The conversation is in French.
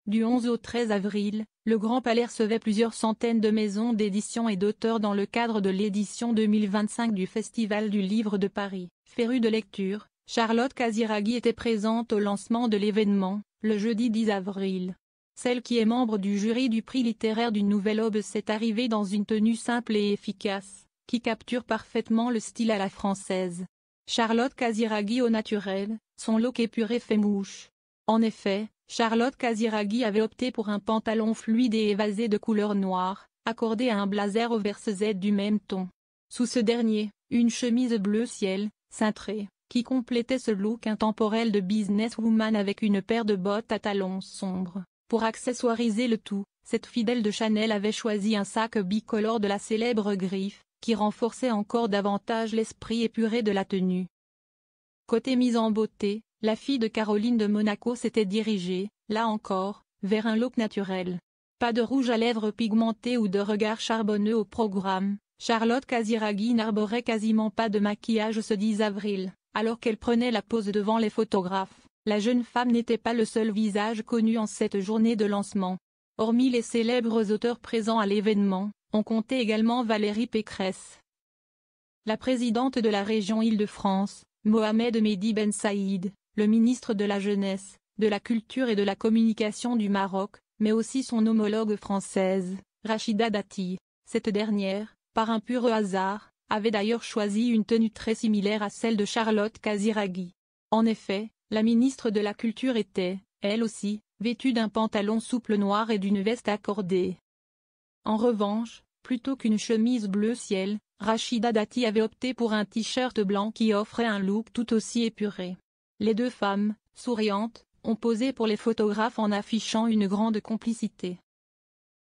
Du 11 au 13 avril, le Grand Palais recevait plusieurs centaines de maisons d'édition et d'auteurs dans le cadre de l'édition 2025 du Festival du Livre de Paris. Férue de lecture, Charlotte Casiraghi était présente au lancement de l'événement, le jeudi 10 avril. Celle qui est membre du jury du prix littéraire du Nouvel Aube s'est arrivée dans une tenue simple et efficace, qui capture parfaitement le style à la française. Charlotte Casiraghi au naturel, son look épuré fait mouche. En effet, Charlotte Casiraghi avait opté pour un pantalon fluide et évasé de couleur noire, accordé à un blazer oversize Z du même ton. Sous ce dernier, une chemise bleu ciel, cintrée, qui complétait ce look intemporel de businesswoman avec une paire de bottes à talons sombres. Pour accessoiriser le tout, cette fidèle de Chanel avait choisi un sac bicolore de la célèbre Griffe, qui renforçait encore davantage l'esprit épuré de la tenue. Côté mise en beauté, la fille de Caroline de Monaco s'était dirigée, là encore, vers un look naturel. Pas de rouge à lèvres pigmenté ou de regard charbonneux au programme, Charlotte Casiraghi n'arborait quasiment pas de maquillage ce 10 avril, alors qu'elle prenait la pose devant les photographes. La jeune femme n'était pas le seul visage connu en cette journée de lancement. Hormis les célèbres auteurs présents à l'événement, on comptait également Valérie Pécresse. La présidente de la région Île-de-France, Mohamed Mehdi Ben Saïd, le ministre de la Jeunesse, de la Culture et de la Communication du Maroc, mais aussi son homologue française, Rachida Dati. Cette dernière, par un pur hasard, avait d'ailleurs choisi une tenue très similaire à celle de Charlotte Casiraghi. En effet, la ministre de la Culture était, elle aussi, vêtue d'un pantalon souple noir et d'une veste accordée. En revanche, plutôt qu'une chemise bleu ciel, Rachida Dati avait opté pour un t-shirt blanc qui offrait un look tout aussi épuré. Les deux femmes, souriantes, ont posé pour les photographes en affichant une grande complicité.